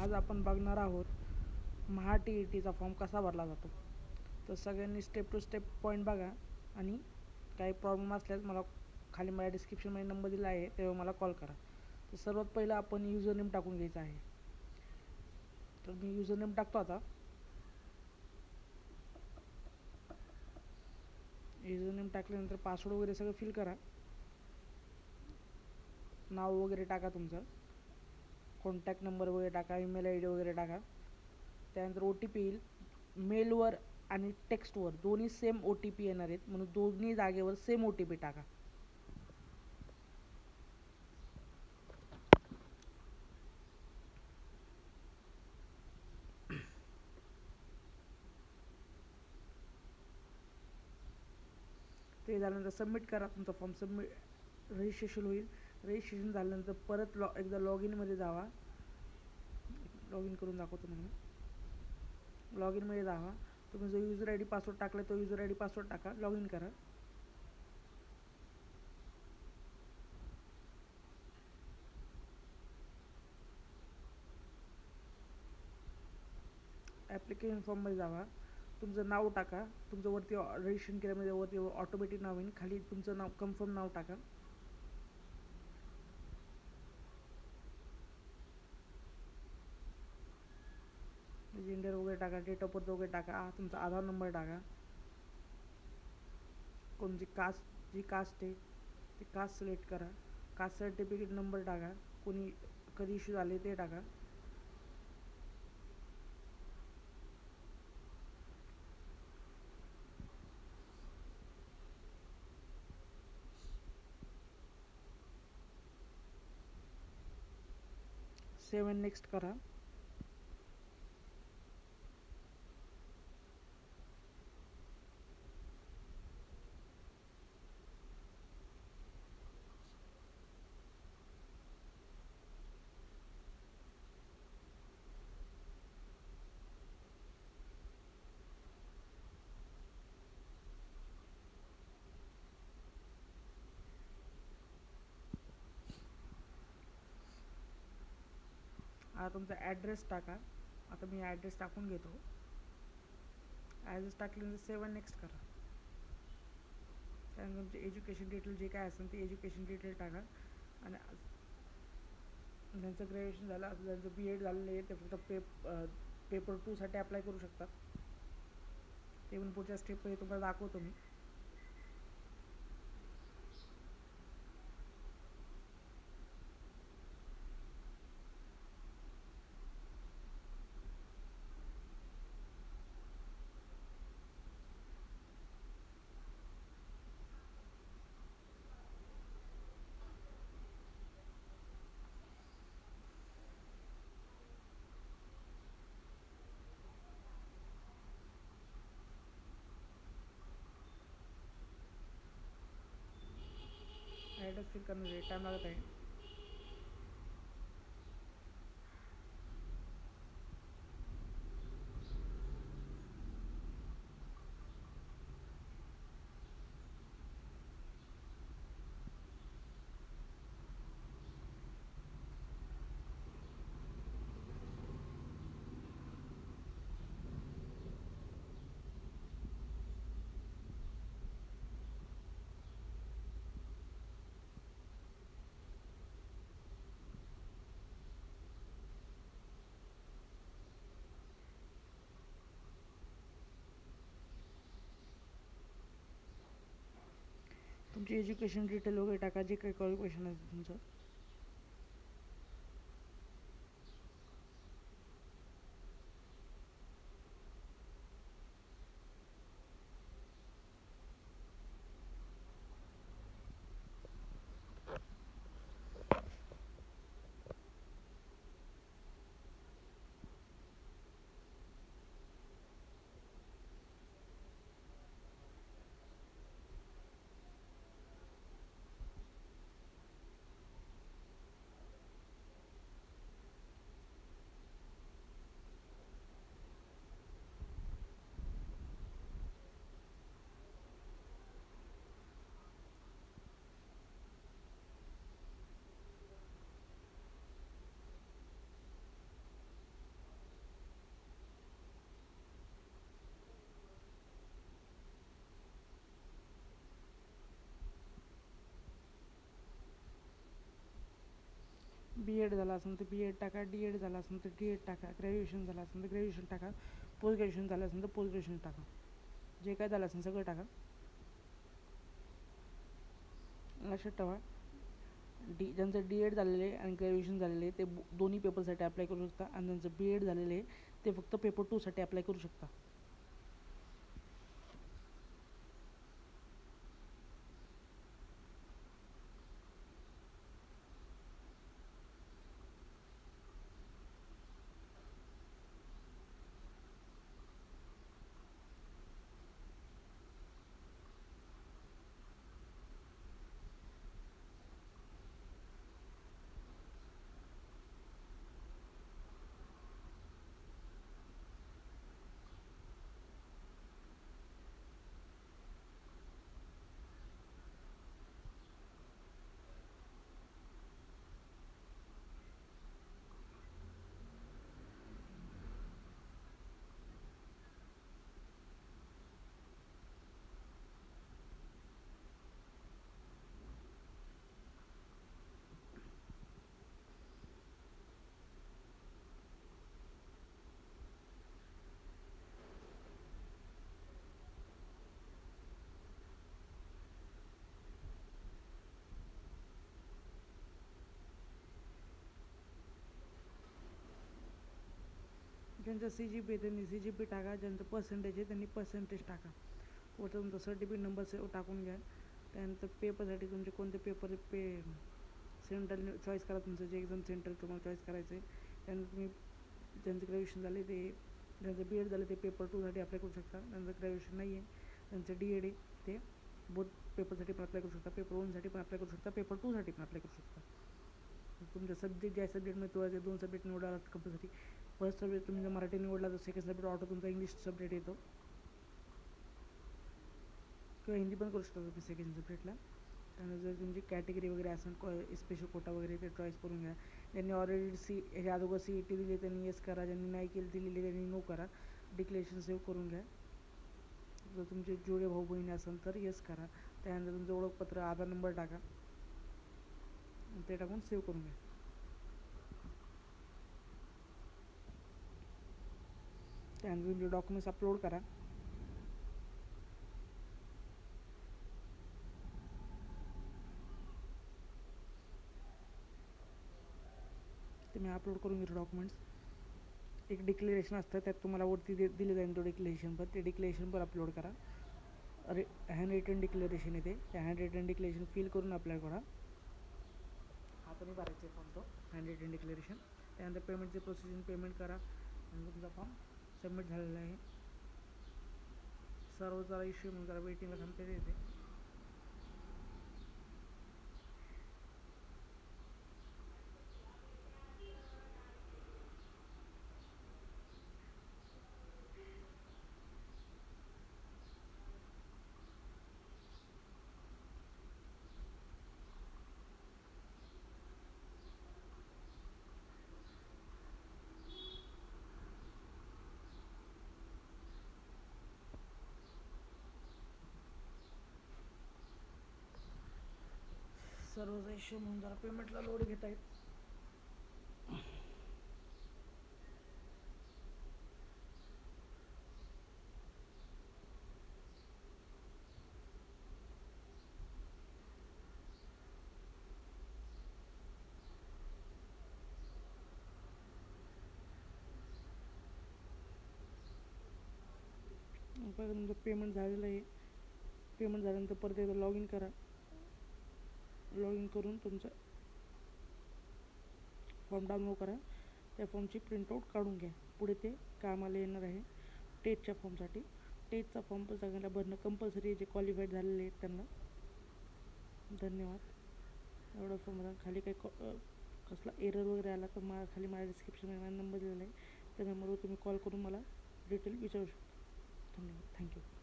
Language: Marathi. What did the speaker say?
आज आपण बघणार आहोत महा-टी-ई-टीचा फॉर्म कसा भरला जातो. तर सगळ्यांनी स्टेप टू स्टेप पॉईंट बघा आणि काही प्रॉब्लेम असल्यास मला खाली माझ्या डिस्क्रिप्शनमध्ये नंबर दिला आहे, तेव्हा मला कॉल करा. तर सर्वात पहिलं आपण युजर नेम टाकून घ्यायचं आहे. तर मी युजर नेम टाकतो. आता युजर नेम टाकल्यानंतर पासवर्ड वगैरे सगळं फिल करा. नाव वगैरे टाका, तुमचं कॉन्टॅक्ट नंबर वगैरे टाका, ईमेल आय डी वगैरे टाका. त्यानंतर ओ टी पी येईल. मेलवर आणि टेक्स्टवर दोन्ही सेम ओ टी पी येणार आहेत, म्हणून दोन्ही जागेवर सेम ओ टी पी टाका. ते झाल्यानंतर सबमिट करा. तुमचा फॉर्म रजिस्ट्रेशन होईल. रजिस्ट्रेशन झाल्यानंतर परत एकदा लॉग इनमध्ये जावा. लॉग इन करून दाखवतो म्हणून. लॉग इनमध्ये जावा. तुम्ही जो युजर आय डी पासवर्ड टाकला तो युजर आय डी पासवर्ड टाका. लॉग इन करा. ॲप्लिकेशन फॉर्ममध्ये जावा. तुमचं नाव टाका. तुमचं वरती रजिस्ट्रेशन केल्यामध्ये वरती ऑटोमॅटिक नाव येईल. खाली तुमचं नाव कन्फर्म नाव टाका. जेंडर वगैरे टाका. डेट ऑफ बर्थ वगैरे टाका. तुमचा आधार नंबर टाका. कोणती कास्ट, जी कास्ट आहे ती कास्ट सिलेक्ट करा. कास्ट सर्टिफिकेट नंबर टाका. कोणी कधी इश्यू झाले ते टाका. सेव्ह अँड नेक्स्ट करा. आता तुमचा ॲड्रेस टाका. आता मी ॲड्रेस टाकून घेतो. ॲड्रेस टाकल्यानंतर सेव्ह अँड नेक्स्ट करा. त्यानंतर तुमचे एज्युकेशन डिटेल जे काय असेल ते एज्युकेशन डिटेल टाका. आणि ज्यांचं ग्रॅज्युएशन झालं असं ज्यांचं बी एड झालेलं आहे ते फक्त पेपर 2साठी अप्लाय करू शकतात. ते पण पुढच्या स्टेपमध्ये तुम्हाला दाखवतो मी. ॲड्रेस फिल करण्यासाठी टाईम लागत आहे. तुमची एज्युकेशन डिटेल वगैरे टाका, जे काही क्वालिफिकेशन आहे तुमचं. B.Ed झाला असेल तर B.Ed टाका, D.Ed झाला असेल तर D.Ed टाका, ग्रॅज्युएशन झालं असेल तर ग्रॅज्युएशन टाका, पोस्ट ग्रॅज्युएशन झालं असेल तर पोस्ट ग्रॅज्युएशन टाका, जे काय झालं असेल सगळं टाका. लक्षात ठेवा, ज्यांचं D.Ed झालेलं आहे आणि ग्रॅज्युएशन झालेलं आहे ते दोन्ही पेपरसाठी अप्लाय करू शकता, आणि ज्यांचं B.Ed झालेलं आहे ते फक्त पेपर 2साठी अप्लाय करू शकता. ज्यांचं CGP आहे त्यांनी CGP टाका, ज्यांचं पर्सेंटेज आहे त्यांनी पर्सेंटेज टाका, व तुमचा सर्टिफिकेट नंबर टाकून घ्या. त्यानंतर पेपरसाठी तुमचे कोणते पेपर सेंटर चॉईस करा, तुमचं जे एक्झाम सेंटर तुम्हाला चॉईस करायचं आहे. त्यानंतर तुम्ही ज्यांचं ग्रॅज्युएशन झाले ते, ज्यांचं B.Ed झालं ते पेपर 2साठी अप्लाय करू शकता. ज्यांचं ग्रॅज्युएशन नाही आहे, त्यांचं D.Ed आहे ते बोथ पेपरसाठी पण अप्लाय करू शकता, पेपर 1साठी पण अप्लाय करू शकता, पेपर 2साठी पण अप्लाय करू शकता. तुमचा सब्जेक्ट ज्या सब्जेक्टमध्ये तुम्हाला ते 2 सब्जेक्ट निवडायला कंपल्सरी. फर्स्ट सब्जेक्ट तुम्ही जर मराठी निवडला तर सेकंड सब्जेक्ट ऑटो तुमचा इंग्लिश सब्जेक्ट येतो, किंवा हिंदी पण करू शकता तुम्ही सेकंड सब्जेक्टला. त्यानंतर जर तुमची कॅटेगरी वगैरे असेल स्पेशल कोटा वगैरे ते चॉईस करून घ्या. ज्यांनी ऑलरेडी ह्या अगोदर CET दिली त्यांनी येस करा, ज्यांनी नाही केली दिलेली त्यांनी नो करा. डिक्लेरेशन सेव्ह करून घ्या. जर तुमचे जोडे भाऊ बहिणी असेल तर येस करा. त्यानंतर तुमचं ओळखपत्र, आधार नंबर टाका, ते टाकून सेव्ह करून घ्या. त्यानंतर तुमचे डॉक्युमेंट्स अपलोड करा. ते मी अपलोड करून घेतो डॉक्युमेंट्स. एक डिक्लेरेशन असतं त्यात तुम्हाला वरती दिले जाईल तो डिक्लेरेशन, पण ते डिक्लेरेशन पण अपलोड करा. हँड रिटन डिक्लेरेशन येते, त्या हँड रिटन डिक्लेरेशन फिल करून अप्लाय करा. हाताने भरायचे फॉर्म तो हँड रिटन डिक्लेरेशन. त्यानंतर पेमेंटचे प्रोसिजर पेमेंट करा आणि तुमचा फॉर्म सबमिट झालेला आहे. सर्व जरा इश्यू म्हणून जरा वेटिंगला थांबते येते. सर्वचा इश्यू म्हणून जरा पेमेंटला लोड घेत आहेत. परत तुमचं पेमेंट झालेलं आहे. पेमेंट झाल्यानंतर परत एकदा लॉग इन करा. लॉग इन करून तुमचा फॉर्म डाउनलोड करा. त्या फॉर्मची प्रिंटआउट काढून घ्या. पुढे ते कामाला येणार आहे टेटच्या फॉर्मसाठी. टेटचा फॉर्म पण सगळ्यांना भरणं कंपल्सरी आहे, जे क्वालिफाईड झालेले आहेत त्यांना. धन्यवाद. एवढं फॉर्म भरा. खाली काही कसला एरर वगैरे आला तर खाली माझ्या डिस्क्रिप्शनमध्ये माझा नंबर दिलेला आहे, त्या नंबरवर तुम्ही कॉल करून मला डिटेल विचारू शकता. धन्यवाद. थँक्यू.